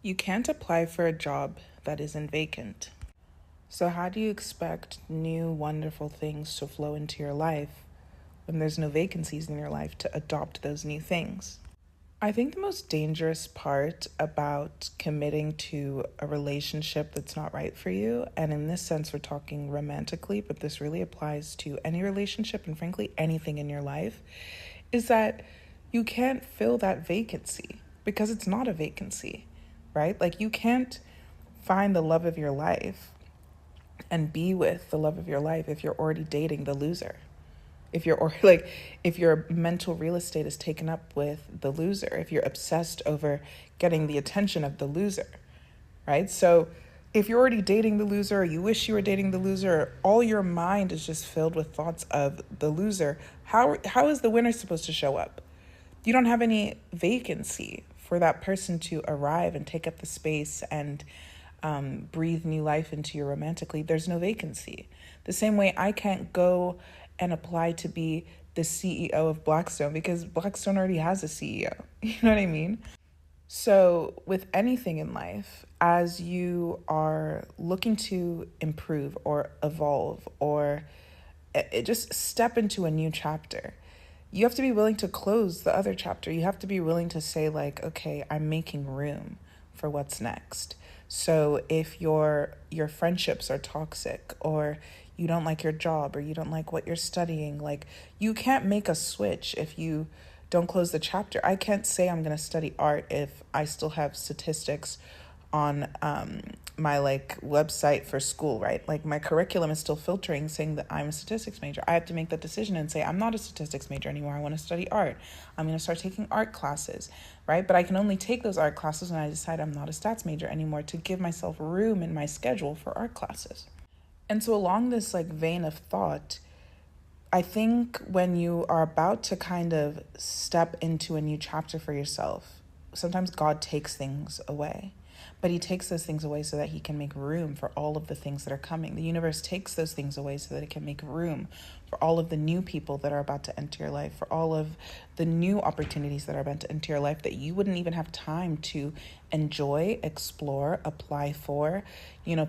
You can't apply for a job that isn't vacant. So, how do you expect new, wonderful things to flow into your life when there's no vacancies in your life to adopt those new things? I think the most dangerous part about committing to a relationship that's not right for you, and in this sense, we're talking romantically, but this really applies to any relationship and frankly anything in your life, is that you can't fill that vacancy because it's not a vacancy, right? Like, you can't find the love of your life and be with the love of your life if you're already dating the loser. If your mental real estate is taken up with the loser, if you're obsessed over getting the attention of the loser, right? So if you're already dating the loser, or you wish you were dating the loser, or all your mind is just filled with thoughts of the loser, how is the winner supposed to show up? You don't have any vacancy for that person to arrive and take up the space and breathe new life into you romantically. There's no vacancy. The same way I can't go and apply to be the CEO of Blackstone because Blackstone already has a CEO. You know what I mean? So with anything in life, as you are looking to improve or evolve or just step into a new chapter, you have to be willing to close the other chapter. You have to be willing to say, like, okay, I'm making room for what's next. So if your friendships are toxic, or you don't like your job, or you don't like what you're studying, like, you can't make a switch if you don't close the chapter. I can't say I'm going to study art if I still have statistics on my website for school, right? Like, my curriculum is still filtering saying that I'm a statistics major. I have to make that decision and say, I'm not a statistics major anymore. I want to study art. I'm going to start taking art classes, right? But I can only take those art classes when I decide I'm not a stats major anymore, to give myself room in my schedule for art classes. And so along this vein of thought, I think when you are about to kind of step into a new chapter for yourself, sometimes God takes things away. But he takes those things away so that he can make room for all of the things that are coming. The universe takes those things away so that it can make room for all of the new people that are about to enter your life, for all of the new opportunities that are about to enter your life that you wouldn't even have time to enjoy, explore, apply for,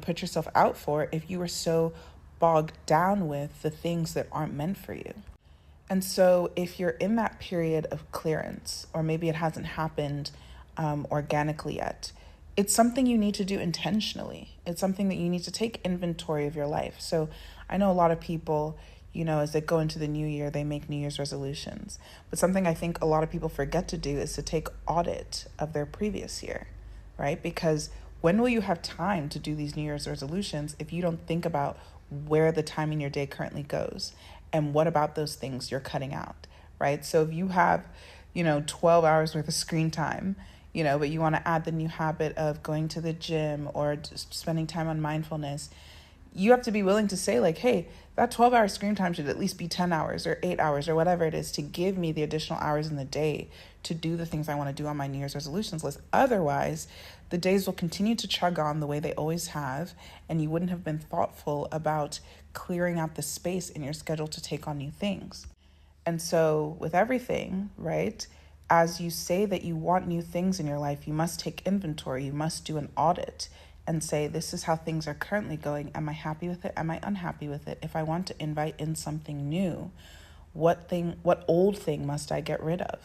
put yourself out for if you were so bogged down with the things that aren't meant for you. And so if you're in that period of clearance, or maybe it hasn't happened organically yet, it's something you need to do intentionally. It's something that you need to take inventory of your life. So I know a lot of people, as they go into the new year, they make New Year's resolutions. But something I think a lot of people forget to do is to take audit of their previous year, right? Because when will you have time to do these New Year's resolutions if you don't think about where the time in your day currently goes and what about those things you're cutting out, right? So if you have, 12 hours worth of screen time, but you want to add the new habit of going to the gym or just spending time on mindfulness, you have to be willing to say, like, hey, that 12-hour screen time should at least be 10 hours or 8 hours or whatever it is, to give me the additional hours in the day to do the things I want to do on my New Year's resolutions list. Otherwise, the days will continue to chug on the way they always have, and you wouldn't have been thoughtful about clearing out the space in your schedule to take on new things. And so with everything, right, as you say that you want new things in your life, you must take inventory. You must do an audit and say, this is how things are currently going. Am I happy with it? Am I unhappy with it? If I want to invite in something new, what old thing must I get rid of?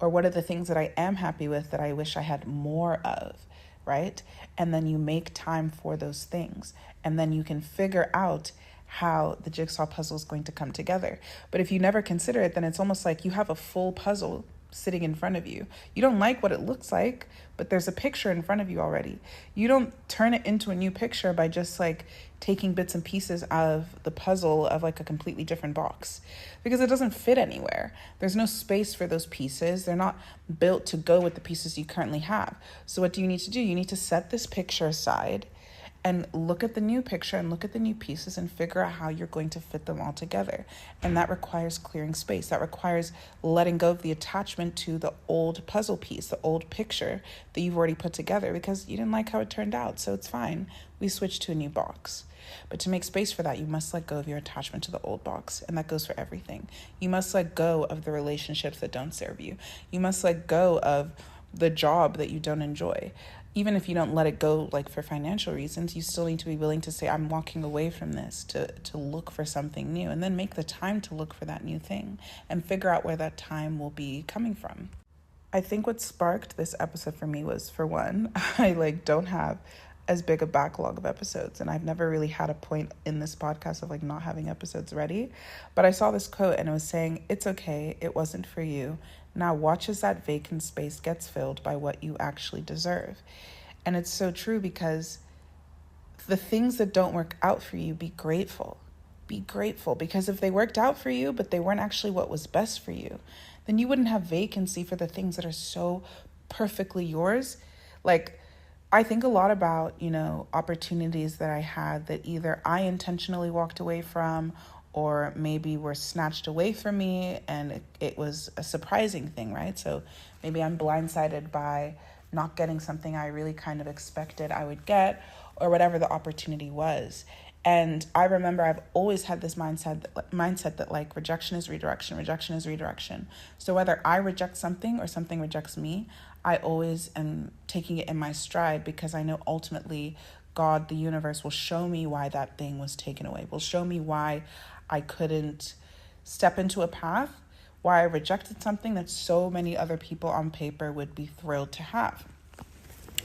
Or what are the things that I am happy with that I wish I had more of, right? And then you make time for those things. And then you can figure out how the jigsaw puzzle is going to come together. But if you never consider it, then it's almost like you have a full puzzle sitting in front of you. You don't like what it looks like, but there's a picture in front of you already. You don't turn it into a new picture by just taking bits and pieces of the puzzle of a completely different box, because it doesn't fit anywhere. There's no space for those pieces. They're not built to go with the pieces you currently have. So what do you need to do? You need to set this picture aside and look at the new picture and look at the new pieces and figure out how you're going to fit them all together. And that requires clearing space. That requires letting go of the attachment to the old puzzle piece, the old picture that you've already put together because you didn't like how it turned out. So it's fine. We switched to a new box. But to make space for that, you must let go of your attachment to the old box. And that goes for everything. You must let go of the relationships that don't serve you. You must let go of the job that you don't enjoy. Even if you don't let it go, like for financial reasons, you still need to be willing to say, I'm walking away from this to look for something new, and then make the time to look for that new thing and figure out where that time will be coming from. I think what sparked this episode for me was, for one, I don't have as big a backlog of episodes, and I've never really had a point in this podcast of not having episodes ready. But I saw this quote and it was saying, it's okay, it wasn't for you. Now watch as that vacant space gets filled by what you actually deserve. And it's so true, because the things that don't work out for you, be grateful. Be grateful, because if they worked out for you, but they weren't actually what was best for you, then you wouldn't have vacancy for the things that are so perfectly yours. I think a lot about, opportunities that I had that either I intentionally walked away from, or maybe were snatched away from me, and it was a surprising thing, right? So maybe I'm blindsided by not getting something I really kind of expected I would get, or whatever the opportunity was. And I remember I've always had this mindset that rejection is redirection. So whether I reject something or something rejects me, I always am taking it in my stride, because I know ultimately God, the universe, will show me why that thing was taken away, will show me why I couldn't step into a path, why I rejected something that so many other people on paper would be thrilled to have.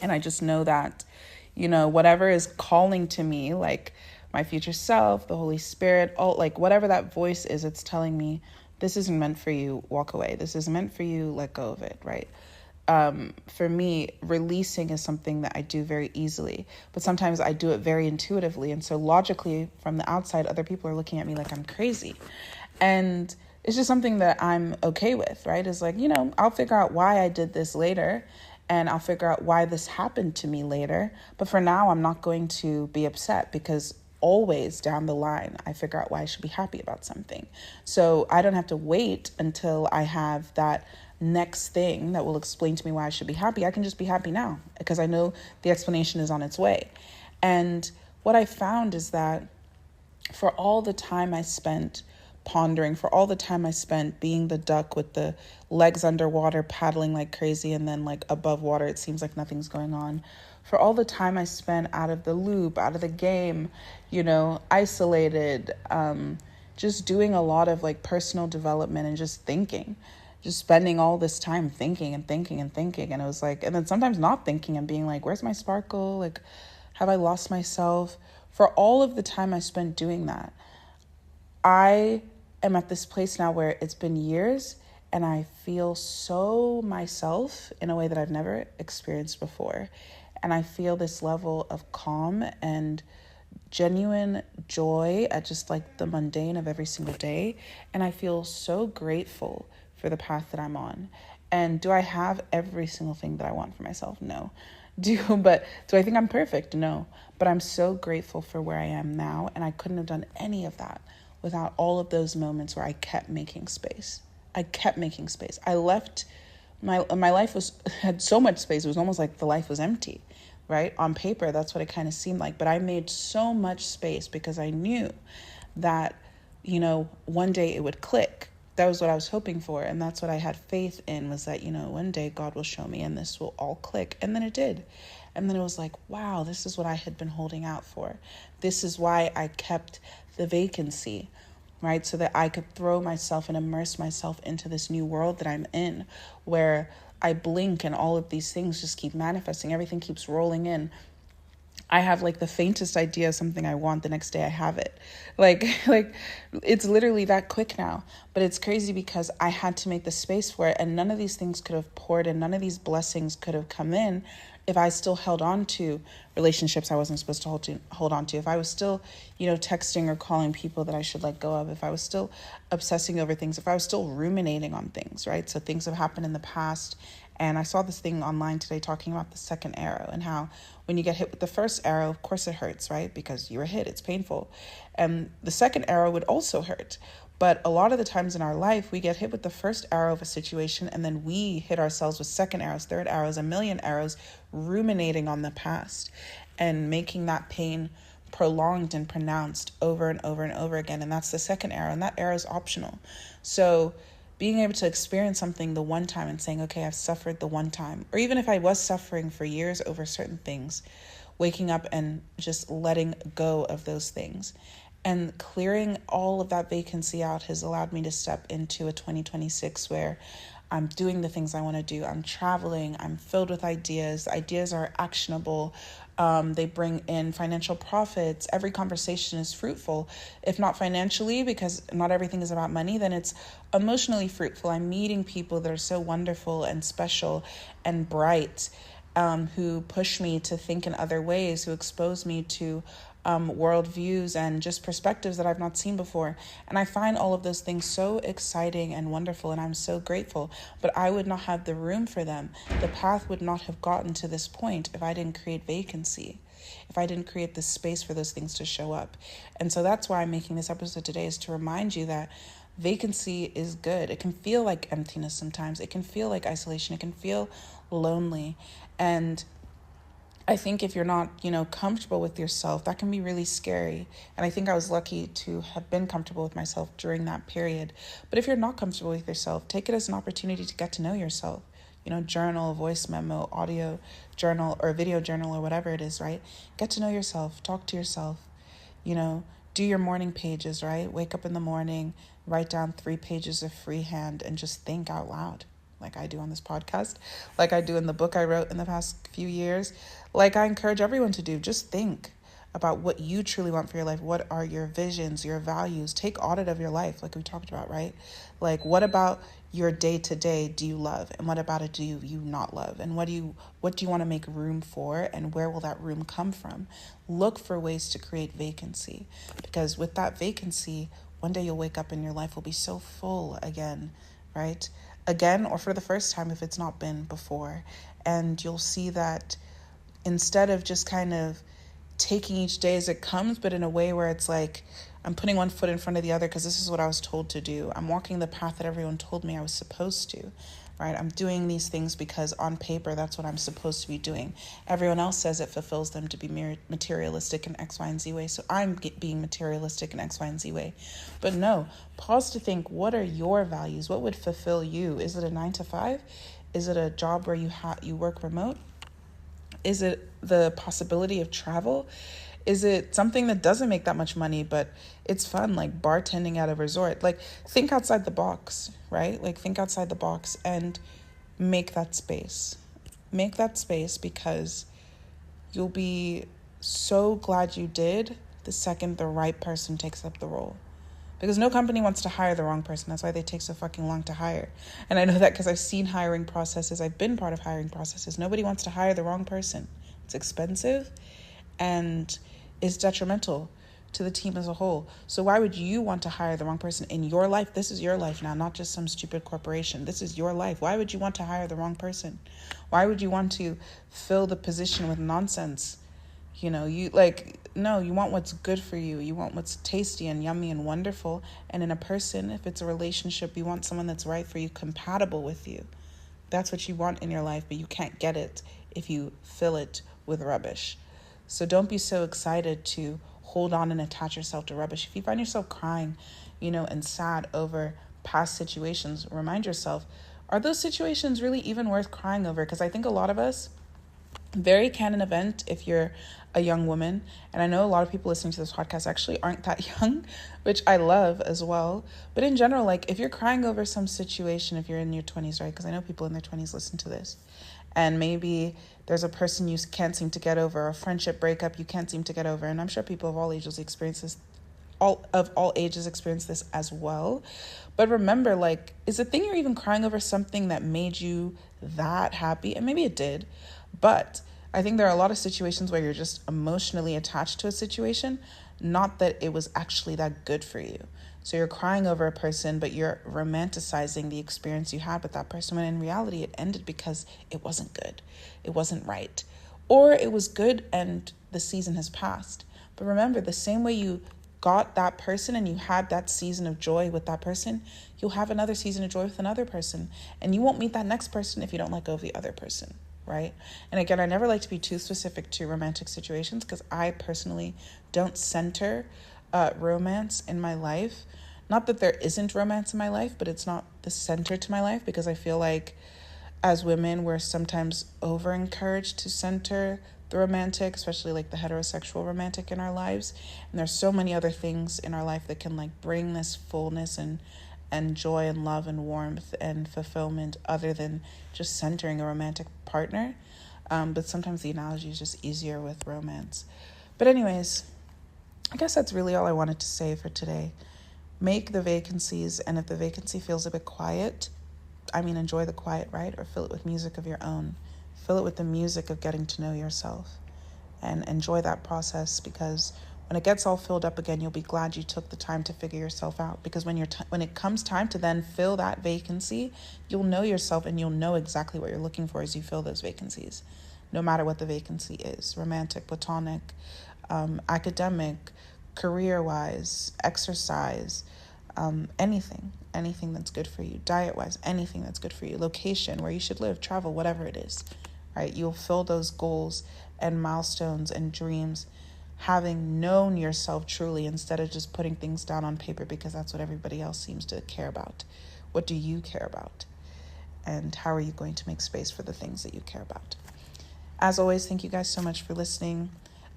And I just know that, whatever is calling to me, my future self, the Holy Spirit, whatever that voice is, it's telling me, this isn't meant for you, walk away. This isn't meant for you, let go of it, right? For me, releasing is something that I do very easily, but sometimes I do it very intuitively. And so logically, from the outside, other people are looking at me like I'm crazy. And it's just something that I'm okay with, right? It's I'll figure out why I did this later, and I'll figure out why this happened to me later. But for now, I'm not going to be upset, because always down the line, I figure out why I should be happy about something. So I don't have to wait until I have that next thing that will explain to me why I should be happy. I can just be happy now, because I know the explanation is on its way. And what I found is that for all the time I spent pondering, for all the time I spent being the duck with the legs underwater, paddling like crazy, and then above water, it seems like nothing's going on. For all the time I spent out of the loop, out of the game, isolated, just doing a lot of personal development and just thinking, just spending all this time thinking and thinking and thinking. And it was and then sometimes not thinking and being where's my sparkle? Have I lost myself? For all of the time I spent doing that, I am at this place now where it's been years, and I feel so myself in a way that I've never experienced before. And I feel this level of calm and genuine joy at just the mundane of every single day. And I feel so grateful for the path that I'm on. And do I have every single thing that I want for myself? No. Do I think I'm perfect? No. But I'm so grateful for where I am now. And I couldn't have done any of that without all of those moments where I kept making space. I left, my life had so much space. It was almost like the life was empty, right? On paper, that's what it kind of seemed like. But I made so much space because I knew that, one day it would click. That was what I was hoping for. And that's what I had faith in, was that, one day God will show me and this will all click. And then it did. And then it was wow, this is what I had been holding out for. This is why I kept the vacancy, right? So that I could throw myself and immerse myself into this new world that I'm in, where I blink and all of these things just keep manifesting. Everything keeps rolling in. I have the faintest idea of something I want, the next day I have it. It's literally that quick now. But it's crazy because I had to make the space for it, and none of these things could have poured in, none of these blessings could have come in if I still held on to relationships I wasn't supposed to hold on to, if I was still, texting or calling people that I should let go of, if I was still obsessing over things, if I was still ruminating on things, right? So things have happened in the past. And I saw this thing online today talking about the second arrow, and how when you get hit with the first arrow, of course it hurts, right? Because you were hit, it's painful. And the second arrow would also hurt. But a lot of the times in our life, we get hit with the first arrow of a situation, and then we hit ourselves with second arrows, third arrows, a million arrows, ruminating on the past and making that pain prolonged and pronounced over and over and over again. And that's the second arrow, and that arrow is optional. So being able to experience something the one time and saying, okay, I've suffered the one time. Or even if I was suffering for years over certain things, waking up and just letting go of those things. And clearing all of that vacancy out has allowed me to step into a 2026 where I'm doing the things I want to do. I'm traveling. I'm filled with ideas. Ideas are actionable. They bring in financial profits. Every conversation is fruitful. If not financially, because not everything is about money, then it's emotionally fruitful. I'm meeting people that are so wonderful and special and bright, who push me to think in other ways, who expose me to worldviews and just perspectives that I've not seen before. And I find all of those things so exciting and wonderful, and I'm so grateful. But I would not have the room for them. The path would not have gotten to this point if I didn't create vacancy, if I didn't create the space for those things to show up. And so that's why I'm making this episode today, is to remind you that vacancy is good. It can feel like emptiness sometimes. It can feel like isolation. It can feel lonely. And I think if you're not, comfortable with yourself, that can be really scary. And I think I was lucky to have been comfortable with myself during that period. But if you're not comfortable with yourself, take it as an opportunity to get to know yourself. Journal, voice memo, audio journal, or video journal, or whatever it is, right? Get to know yourself, talk to yourself, do your morning pages, right? Wake up in the morning, write down 3 pages of freehand and just think out loud, like I do on this podcast, like I do in the book I wrote in the past few years, like I encourage everyone to do. Just think about what you truly want for your life. What are your visions, your values? Take audit of your life, like we talked about, right? Like, what about your day-to-day do you love? And what about it do you not love? And what do you want to make room for? And where will that room come from? Look for ways to create vacancy, because with that vacancy, one day you'll wake up and your life will be so full again, right? Again, or for the first time if it's not been before. And you'll see that instead of just kind of taking each day as it comes, but in a way where it's like, I'm putting one foot in front of the other because this is what I was told to do. I'm walking the path that everyone told me I was supposed to, right? I'm doing these things because on paper, that's what I'm supposed to be doing. Everyone else says it fulfills them to be materialistic in X, Y, and Z way. So I'm being materialistic in X, Y, and Z way. But no, pause to think, what are your values? What would fulfill you? Is it a 9 to 5? Is it a job where you work remote? Is it the possibility of travel? Is it something that doesn't make that much money, but it's fun, like bartending at a resort? Like, think outside the box, right? Like, think outside the box and make that space. Make that space, because you'll be so glad you did the second the right person takes up the role. Because no company wants to hire the wrong person. That's why they take so fucking long to hire. And I know that because I've seen hiring processes. I've been part of hiring processes. Nobody wants to hire the wrong person. It's expensive and is detrimental to the team as a whole. So why would you want to hire the wrong person in your life? This is your life now, not just some stupid corporation. This is your life. Why would you want to hire the wrong person? Why would you want to fill the position with nonsense? No, you want what's good for you. You want what's tasty and yummy and wonderful. And in a person, if it's a relationship, you want someone that's right for you, compatible with you. That's what you want in your life, but you can't get it if you fill it with rubbish. So don't be so excited to hold on and attach yourself to rubbish. If you find yourself crying, and sad over past situations, remind yourself, are those situations really even worth crying over? Because I think a lot of us, very canon event if you're a young woman, and I know a lot of people listening to this podcast actually aren't that young, which I love as well. But in general, like, if you're crying over some situation, if you're in your 20s, right? Because I know people in their 20s listen to this, and maybe there's a person you can't seem to get over, a friendship breakup you can't seem to get over, and I'm sure people of all ages experience this, all ages experience this as well. But remember, like, is the thing you're even crying over something that made you that happy? And maybe it did, but I think there are a lot of situations where you're just emotionally attached to a situation, not that it was actually that good for you. So you're crying over a person, but you're romanticizing the experience you had with that person, when in reality it ended because it wasn't good. It wasn't right. Or it was good and the season has passed. But remember, the same way you got that person and you had that season of joy with that person, you'll have another season of joy with another person. And you won't meet that next person if you don't let go of the other person, right? And again, I never like to be too specific to romantic situations, because I personally don't center romance in my life, Not that there isn't romance in my life, but it's not the center to my life, because I feel like as women, we're sometimes over encouraged to center the romantic, especially like the heterosexual romantic in our lives. And there's so many other things in our life that can like bring this fullness and joy and love and warmth and fulfillment other than just centering a romantic partner. But sometimes the analogy is just easier with romance. But anyways, I guess that's really all I wanted to say for today. Make the vacancies, and if the vacancy feels a bit quiet, enjoy the quiet, right? Or fill it with music of your own. Fill it with the music of getting to know yourself and enjoy that process, because when it gets all filled up again, you'll be glad you took the time to figure yourself out, because when it comes time to then fill that vacancy, you'll know yourself and you'll know exactly what you're looking for as you fill those vacancies, no matter what the vacancy is: romantic, platonic, academic, career-wise, exercise, anything that's good for you, diet-wise, anything that's good for you, location, where you should live, travel, whatever it is, right? You'll fill those goals and milestones and dreams having known yourself truly, instead of just putting things down on paper because that's what everybody else seems to care about. What do you care about? And how are you going to make space for the things that you care about? As always, thank you guys so much for listening.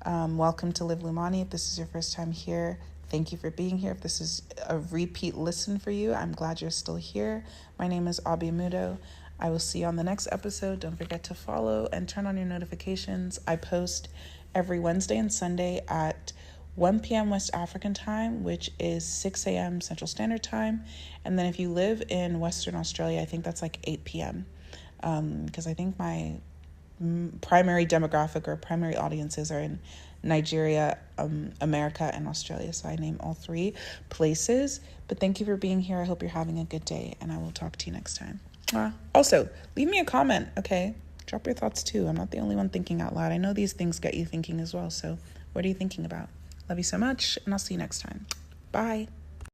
Welcome to Live Lumani. If this is your first time here, thank you for being here. If this is a repeat listen for you, I'm glad you're still here. My name is Abimudo. I will see you on the next episode. Don't forget to follow and turn on your notifications. I post every Wednesday and Sunday at 1 p.m. West African time, which is 6 a.m. Central Standard Time. And then if you live in Western Australia, I think that's like 8 p.m. Because I think my primary demographic or primary audiences are in Nigeria, America, and Australia. So I name all three places. But thank you for being here. I hope you're having a good day, and I will talk to you next time. Also, leave me a comment, okay? Drop your thoughts too. I'm not the only one thinking out loud. I know these things get you thinking as well. So what are you thinking about? Love you so much, and I'll see you next time. Bye.